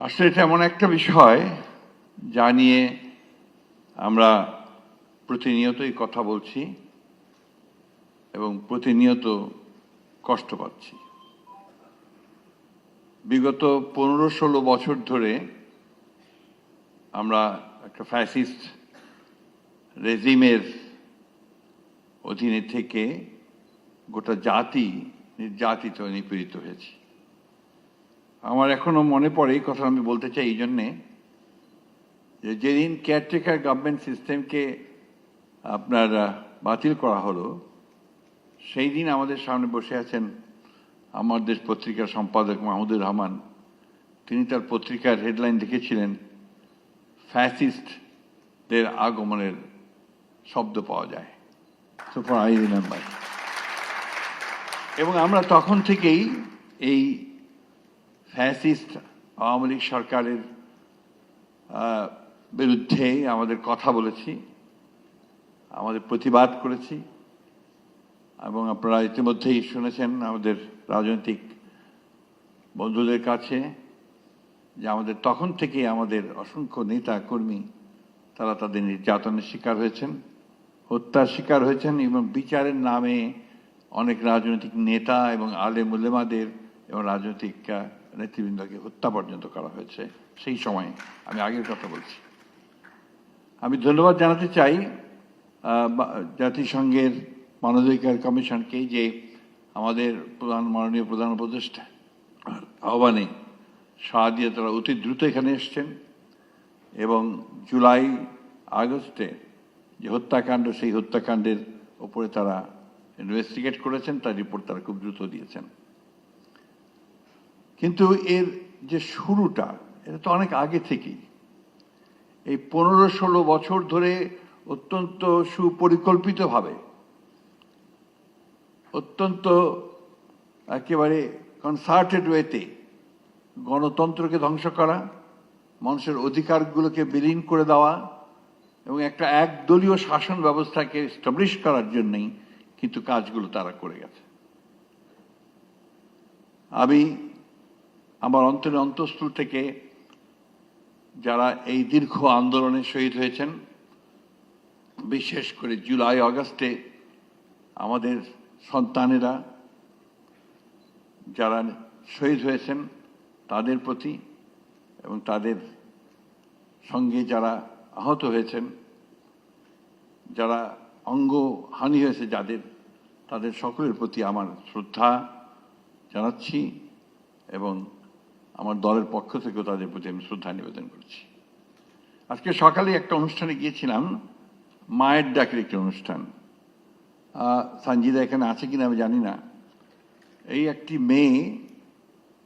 আসলে এটা এমন একটা বিষয় যা নিয়ে আমরা প্রতিনিয়তই কথা বলছি এবং প্রতিনিয়ত কষ্ট পাচ্ছি। বিগত 15-16 বছর ধরে আমরা একটা ফ্যাসিস্ট রেজিমের অধীনে থেকে গোটা জাতি নির্যাতিত নিপীড়িত হয়েছে। আমার এখনো মনে পড়ে, এই কথা আমি বলতে চাই এই জন্যে যে যেদিন কেয়ারটেকার গভর্নমেন্ট সিস্টেমকে আপনার বাতিল করা হলো, সেই দিন আমাদের সামনে বসে আছেন আমার দেশ পত্রিকার সম্পাদক মাহমুদুর রহমান। তিনি তার পত্রিকার হেডলাইন লিখেছিলেন, ফ্যাসিস্টদের আগমনের শব্দ পাওয়া যায়। So for I remember. এবং আমরা তখন থেকেই এই ফ্যাসিস্ট আওয়ামী লীগ সরকারের বিরুদ্ধে আমাদের কথা বলেছি, আমাদের প্রতিবাদ করেছি। এবং আপনারা ইতিমধ্যেই শুনেছেন আমাদের রাজনৈতিক বন্ধুদের কাছে যে আমাদের তখন থেকে আমাদের অসংখ্য নেতা কর্মী তারা তাদের নির্যাতনের শিকার হয়েছেন, হত্যার শিকার হয়েছেন, এবং বিচারের নামে অনেক রাজনৈতিক নেতা এবং আলেম উলেমাদের এবং রাজনৈতিক নেতৃবৃন্দকে হত্যা পর্যন্ত করা হয়েছে। সেই সময় আমি আগের কথা বলছি। আমি ধন্যবাদ জানাতে চাই জাতিসংঘের মানবাধিকার কমিশনকে, যে আমাদের মাননীয় প্রধান উপদেষ্টা আহ্বানে সাড়া দিয়ে তারা অতি দ্রুত এখানে এসছেন এবং জুলাই আগস্টে যে হত্যাকাণ্ড, সেই হত্যাকাণ্ডের ওপরে তারা ইনভেস্টিগেট করেছেন, তার রিপোর্ট তারা খুব দ্রুত দিয়েছেন। কিন্তু এর যে শুরুটা, এটা তো অনেক আগে থেকেই। এই 15-16 বছর ধরে অত্যন্ত সুপরিকল্পিতভাবে, অত্যন্ত একেবারে কনসার্টেড ওয়েতে গণতন্ত্রকে ধ্বংস করা, মানুষের অধিকারগুলোকে বিলীন করে দেওয়া এবং একটা একদলীয় শাসন ব্যবস্থাকে এস্টাবলিশ করার জন্যই কিন্তু কাজগুলো তারা করে গেছে। আমি আমার অন্তরের অন্তঃস্থল থেকে যারা এই দীর্ঘ আন্দোলনে শহীদ হয়েছেন, বিশেষ করে জুলাই আগস্টে আমাদের সন্তানেরা যারা শহীদ হয়েছেন তাদের প্রতি, এবং তাদের সঙ্গে যারা আহত হয়েছেন, যারা অঙ্গহানি হয়েছে যাদের, তাদের সকলের প্রতি আমার শ্রদ্ধা জানাচ্ছি এবং আমার দলের পক্ষ থেকেও তাদের প্রতি আমি শ্রদ্ধা নিবেদন করছি। আজকে সকালে একটা অনুষ্ঠানে গিয়েছিলাম, মায়ের ডাকের একটি অনুষ্ঠান। সঞ্জিদা এখানে আছে কিনা আমি জানি না। এই একটি মেয়ে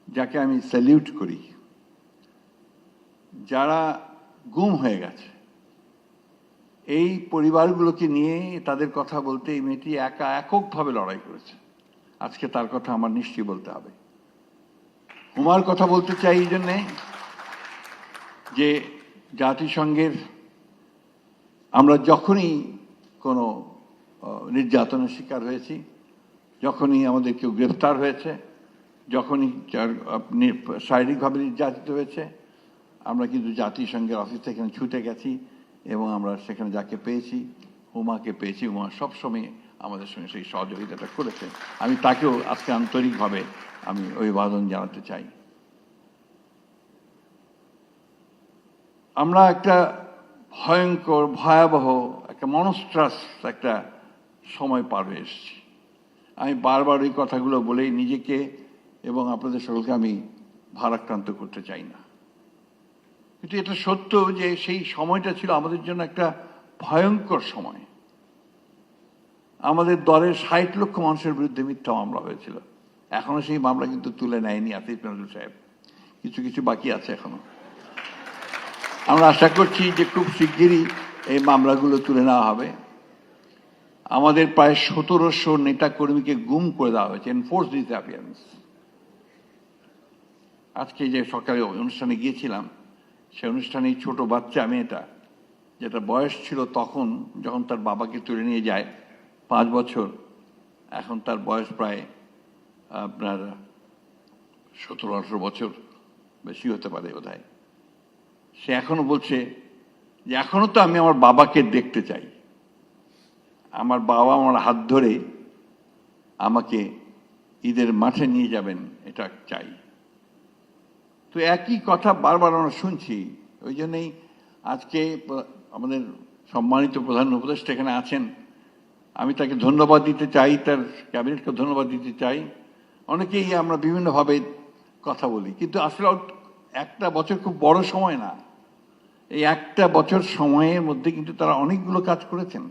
যাকে আমি স্যালিউট করি, যারা গুম হয়ে গেছে, এই পরিবারগুলোকে নিয়ে তাদের কথা বলতে এই মেয়েটি এককভাবে লড়াই করেছে। আজকে তার কথা আমার নিশ্চয়ই বলতে হবে। হুমার কথা বলতে চাই এই জন্যে যে জাতিসংঘের আমরা যখনই কোনো নির্যাতনের শিকার হয়েছি, যখনই আমাদের কেউ গ্রেফতার হয়েছে, যখনই শারীরিকভাবে নির্যাতিত হয়েছে, আমরা কিন্তু জাতিসংঘের অফিস থেকে ছুটে গেছি এবং আমরা সেখানে যাকে পেয়েছি, হুমাকে পেয়েছি। হুমা সবসময় আমাদের সঙ্গে সেই সহযোগিতাটা করেছে। আমি তাকেও আজকে আন্তরিকভাবে আমি অভিবাদন জানাতে চাই। আমরা একটা ভয়ঙ্কর, ভয়াবহ, একটা মনস্ট্রাস একটা সময় পার হয়ে এসেছি। আমি বারবার ওই কথাগুলো বলেই নিজেকে এবং আপনাদের সকলকে আমি ভারাক্রান্ত করতে চাই না। কিন্তু এটা সত্য যে সেই সময়টা ছিল আমাদের জন্য একটা ভয়ঙ্কর সময়। আমাদের দলের 60 লক্ষ মানুষের বিরুদ্ধে মিথ্যা মামলা হয়েছিল। এখনো সেই মামলা কিন্তু তুলে নেয়নি আসিফ নজরুল সাহেব, কিছু কিছু বাকি আছে এখনো। আমরা আশা করছি যে খুব শিগগিরই এই মামলাগুলো তুলে নেওয়া হবে। আমাদের প্রায় 1700 নেতা কর্মীকে গুম করে দেওয়া হয়েছে, এনফোর্স ডিসঅ্যাপিয়ারেন্স। আজকে যে সকালে অনুষ্ঠানে গিয়েছিলাম, সে অনুষ্ঠানে ছোট বাচ্চা মেয়েটা, যেটা বয়স ছিল তখন যখন তার বাবাকে তুলে নিয়ে যায় 5 বছর, এখন তার বয়স প্রায় আপনার 17-18 বছর। বেশি হতে পারে বোধহয়। সে এখনো বলছে যে এখনো তো আমি আমার বাবাকে দেখতে চাই, আমার বাবা আমার হাত ধরে আমাকে ঈদের মাঠে নিয়ে যাবেন, এটা চাই। তো একই কথা বারবার আমরা শুনছি। ওই জন্যই আজকে আমাদের সম্মানিত প্রধান উপদেষ্টা এখানে আছেন, আমি তাকে ধন্যবাদ দিতে চাই, তার ক্যাবিনেটকে ধন্যবাদ দিতে চাই। অনেকেই আমরা বিভিন্নভাবে কথা বলি, কিন্তু আসলে একটা বছর খুব বড় সময় না। এই একটা বছর সময়ের মধ্যে কিন্তু তারা অনেকগুলো কাজ করেছেন,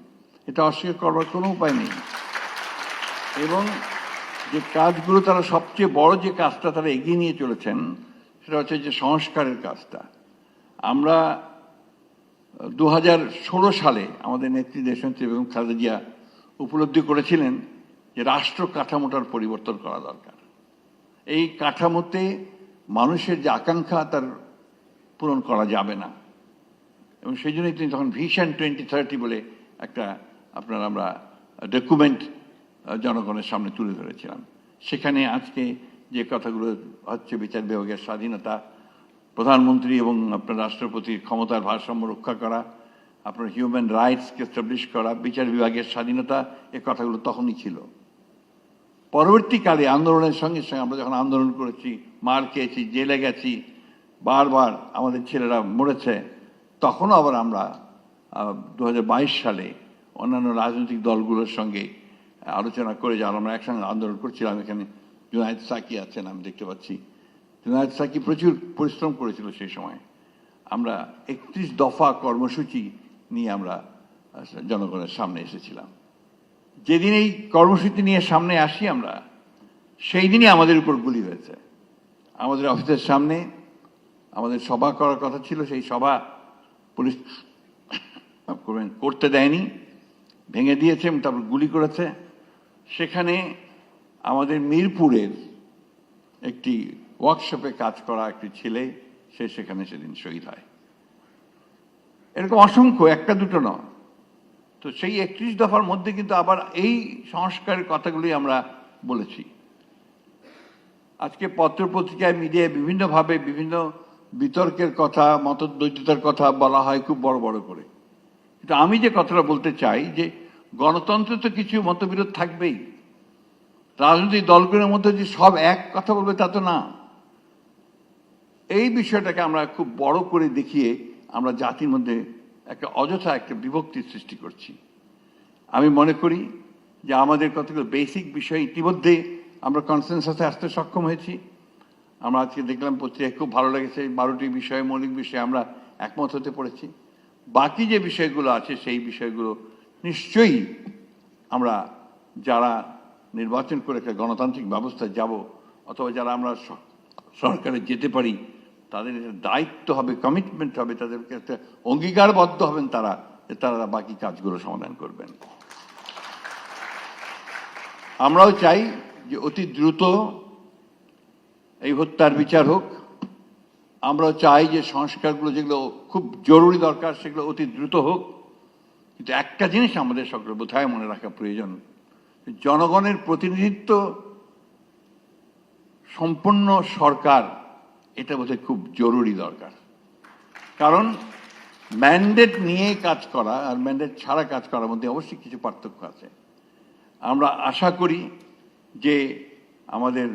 এটা অস্বীকার করবার কোনো উপায় নেই। এবং যে কাজগুলো তারা সবচেয়ে বড় যে কাজটা তারা এগিয়ে নিয়ে চলেছেন সেটা হচ্ছে যে সংস্কারের কাজটা। আমরা 2016 সালে আমাদের নেত্রী দেশনেত্রী বেগম খালেদা জিয়া উপলব্ধি করেছিলেন যে রাষ্ট্র কাঠামোটার পরিবর্তন করা দরকার। এই কাঠামোতে মানুষের যে আকাঙ্ক্ষা তার পূরণ করা যাবে না, এবং সেই জন্যই তিনি তখন ভিশন 2030 বলে একটা আমরা ডকুমেন্ট জনগণের সামনে তুলে ধরেছিলাম। সেখানে আজকে যে কথাগুলো হচ্ছে, বিচার বিভাগের স্বাধীনতা, প্রধানমন্ত্রী এবং আপনার রাষ্ট্রপতির ক্ষমতার ভারসাম্য রক্ষা করা, আপনার হিউম্যান রাইটসকে এস্টাবলিশ করা, বিচার বিভাগের স্বাধীনতা, এ কথাগুলো তখনই ছিল। পরবর্তীকালে আন্দোলনের সঙ্গে সঙ্গে আমরা যখন আন্দোলন করেছি, মার খেয়েছি, জেলে গেছি, বারবার আমাদের ছেলেরা মরেছে, তখনও আবার আমরা 2022 সালে অন্যান্য রাজনৈতিক দলগুলোর সঙ্গে আলোচনা করে যারা আমরা একসঙ্গে আন্দোলন করছিলাম। এখানে জুনায়েদ সাকি আছেন, আমি দেখতে পাচ্ছি। জুনায়েদ সাকি প্রচুর পরিশ্রম করেছিল সেই সময়। আমরা 31 দফা কর্মসূচি নিয়ে আমরা জনগণের সামনে এসেছিলাম। যেদিন এই কর্মসূচি নিয়ে সামনে আসি আমরা, সেই দিনই আমাদের উপর গুলি হয়েছে। আমাদের অফিসের সামনে আমাদের সভা করার কথা ছিল, সেই সভা পুলিশ করতে দেয়নি, ভেঙে দিয়েছে এবং তারপর গুলি করেছে। সেখানে আমাদের মিরপুরের একটি ওয়ার্কশপে কাজ করা একটি ছেলে, সে সেখানে সেদিন শহীদ হয়। এরকম অসংখ্য, একটা দুটো নয়। তো সেই 31 দফার মধ্যে কিন্তু আবার এই সংস্কারের কথাগুলি আমরা বলেছি। আজকে পত্রপত্রিকায়, মিডিয়ায় বিভিন্নভাবে বিভিন্ন বিতর্কের কথা, মতদ্বৈততার কথা বলা হয় খুব বড় বড় করে। কিন্তু আমি যে কথাটা বলতে চাই যে গণতন্ত্রে তো কিছু মতবিরোধ থাকবেই। রাজনৈতিক দলগুলোর মধ্যে যে সব এক কথা বলবে তা তো না। এই বিষয়টাকে আমরা খুব বড় করে দেখিয়ে আমরা জাতির মধ্যে একটা অযথা একটা বিভক্তির সৃষ্টি করছি। আমি মনে করি যে আমাদের কতগুলো বেসিক বিষয় ইতিমধ্যে আমরা কনসেনসাসে আসতে সক্ষম হয়েছি। আমরা আজকে দেখলাম পত্রিকায়, খুব ভালো লেগেছে, 12টি বিষয়ে, মৌলিক বিষয়ে আমরা একমত হতে পড়েছি। বাকি যে বিষয়গুলো আছে সেই বিষয়গুলো নিশ্চয়ই আমরা যারা নির্বাচন করে একটা গণতান্ত্রিক ব্যবস্থায় যাব, অথবা যারা আমরা সরকারে যেতে পারি, তাদের দায়িত্ব হবে, কমিটমেন্ট হবে, তাদেরকে একটা অঙ্গীকারবদ্ধ হবেন তারা, যে তারা বাকি কাজগুলো সমাধান করবেন। আমরাও চাই যে অতি দ্রুত এই হত্যার বিচার হোক। আমরাও চাই যে সংস্কারগুলো যেগুলো খুব জরুরি দরকার সেগুলো অতি দ্রুত হোক। কিন্তু একটা জিনিস আমাদের সকলের বোধহয় মনে রাখা প্রয়োজন, জনগণের প্রতিনিধিত্ব সম্পন্ন সরকার, এটা বোধহয় খুব জরুরি দরকার। কারণ ম্যান্ডেট নিয়ে কাজ করা আর ম্যান্ডেট ছাড়া কাজ করার মধ্যে অবশ্যই কিছু পার্থক্য আছে। আমরা আশা করি যে আমাদের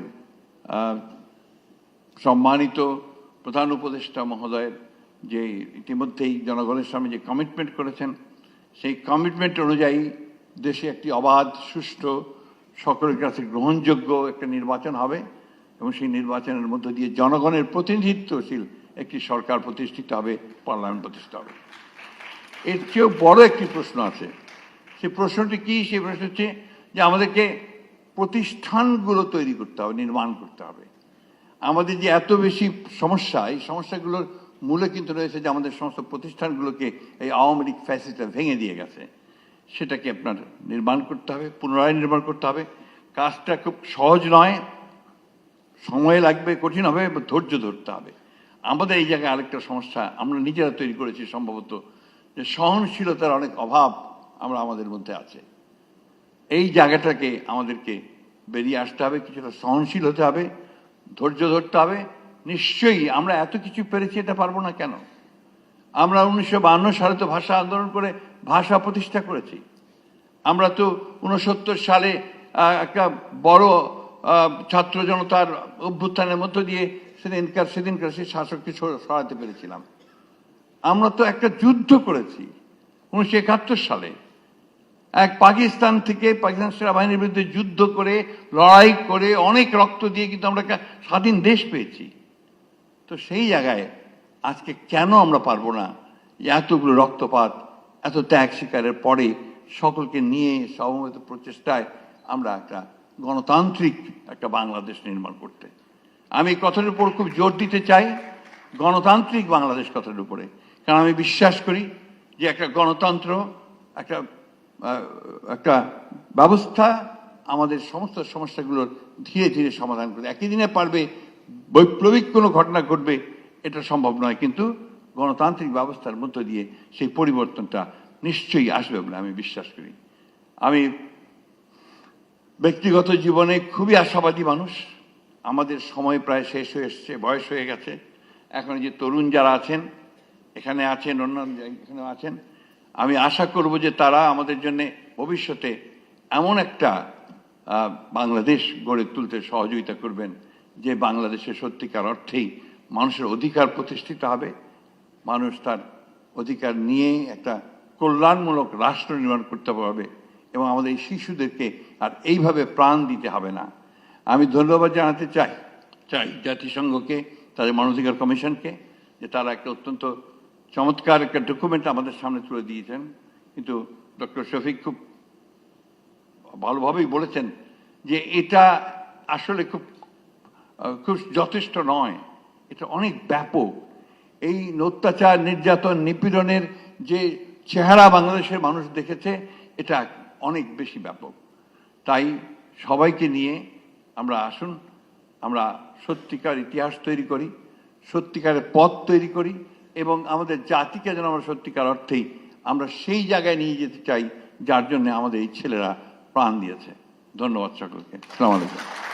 সম্মানিত প্রধান উপদেষ্টা মহোদয়ের যে ইতিমধ্যেই জনগণের সামনে যে কমিটমেন্ট করেছেন, সেই কমিটমেন্ট অনুযায়ী দেশে একটি অবাধ, সুষ্ঠু, সকলের কাছে গ্রহণযোগ্য একটা নির্বাচন হবে, এবং সেই নির্বাচনের মধ্য দিয়ে জনগণের প্রতিনিধিত্বশীল একটি সরকার প্রতিষ্ঠিত হবে, পার্লামেন্ট প্রতিষ্ঠিত হবে। এর চেয়েও বড় একটি প্রশ্ন আছে। সেই প্রশ্নটি কি? সেই প্রশ্ন হচ্ছে যে আমাদেরকে প্রতিষ্ঠানগুলো তৈরি করতে হবে, নির্মাণ করতে হবে। আমাদের যে এত বেশি সমস্যা, এই সমস্যাগুলোর মূলে কিন্তু রয়েছে যে আমাদের সমস্ত প্রতিষ্ঠানগুলোকে এই আওয়ামী লীগ ফ্যাসিস্টরা ভেঙে দিয়ে গেছে। সেটাকে আপনার নির্মাণ করতে হবে, পুনরায় নির্মাণ করতে হবে। কাজটা খুব সহজ নয়, সময় লাগবে, কঠিন হবে, ধৈর্য ধরতে হবে। আমাদের এই জায়গায় আরেকটা সমস্যা আমরা নিজেরা তৈরি করেছি সম্ভবত, যে সহনশীলতার অনেক অভাব আমাদের মধ্যে আছে। এই জায়গাটাকে আমাদেরকে বেরিয়ে আসতে হবে, কিছুটা সহনশীল হতে হবে, ধৈর্য ধরতে হবে, নিশ্চয়ই আমরা এত কিছু পেরেছি, এটা পারবো না কেন? আমরা 1952 সালে তো ভাষা আন্দোলন করে ভাষা প্রতিষ্ঠা করেছি। আমরা তো 69 সালে একটা বড় ছাত্র জনতার অভ্যুত্থানের মধ্য দিয়ে সেদিনকার সেই শাসককে সরাতে পেরেছিলাম। আমরা তো একটা যুদ্ধ করেছি 1971 সালে, এক পাকিস্তান সেনাবাহিনীর বিরুদ্ধে যুদ্ধ করে, লড়াই করে, অনেক রক্ত দিয়ে কিন্তু আমরা একটা স্বাধীন দেশ পেয়েছি। তো সেই জায়গায় আজকে কেন আমরা পারবো না এতগুলো রক্তপাত, এত ত্যাগ স্বীকারের পরে সকলকে নিয়ে সমবেত প্রচেষ্টায় আমরা একটা গণতান্ত্রিক একটা বাংলাদেশ নির্মাণ করতে? আমি কথার উপর খুব জোর দিতে চাই, গণতান্ত্রিক বাংলাদেশ কথার উপরে। কারণ আমি বিশ্বাস করি যে একটা গণতন্ত্র, একটা ব্যবস্থা আমাদের সমস্ত সমস্যাগুলোর ধীরে ধীরে সমাধান করবে। একই দিনে পারবে বৈপ্লবিক কোনো ঘটনা ঘটবে এটা সম্ভব নয়, কিন্তু গণতান্ত্রিক ব্যবস্থার মধ্য দিয়ে সেই পরিবর্তনটা নিশ্চয়ই আসবে বলে আমি বিশ্বাস করি। আমি ব্যক্তিগত জীবনে খুবই আশাবাদী মানুষ। আমাদের সময় প্রায় শেষ হয়ে এসছে, বয়স হয়ে গেছে। এখন যে তরুণ যারা আছেন, এখানে আছেন, অন্যান্য এখানে আছেন, আমি আশা করব যে তারা আমাদের জন্য ভবিষ্যতে এমন একটা বাংলাদেশ গড়ে তুলতে সহযোগিতা করবেন যে বাংলাদেশের সত্যিকার অর্থেই মানুষের অধিকার প্রতিষ্ঠিত হবে, মানুষ তার অধিকার নিয়ে একটা কল্যাণমূলক রাষ্ট্র নির্মাণ করতে পারবে, এবং আমাদের এই শিশুদেরকে আর এইভাবে প্রাণ দিতে হবে না। আমি ধন্যবাদ জানাতে চাই জাতিসংঘকে, তাদের মানবাধিকার কমিশনকে, যে তারা একটা অত্যন্ত চমৎকার একটা ডকুমেন্ট আমাদের সামনে তুলে দিয়েছেন। কিন্তু ডক্টর শফিক খুব ভালোভাবেই বলেছেন যে এটা আসলে খুব যথেষ্ট নয়, এটা অনেক ব্যাপক। এই অত্যাচার, নির্যাতন, নিপীড়নের যে চেহারা বাংলাদেশের মানুষ দেখেছে, এটা অনেক বেশি ব্যাপক। তাই সবাইকে নিয়ে আমরা আসুন, আমরা সত্যিকার ইতিহাস তৈরি করি, সত্যিকারের পথ তৈরি করি, এবং আমাদের জাতিকে যেন আমরা সত্যিকার অর্থেই আমরা সেই জায়গায় নিয়ে যেতে চাই যার জন্য আমাদের এই ছেলেরা প্রাণ দিয়েছে। ধন্যবাদ সকলকে। আসসালামু আলাইকুম।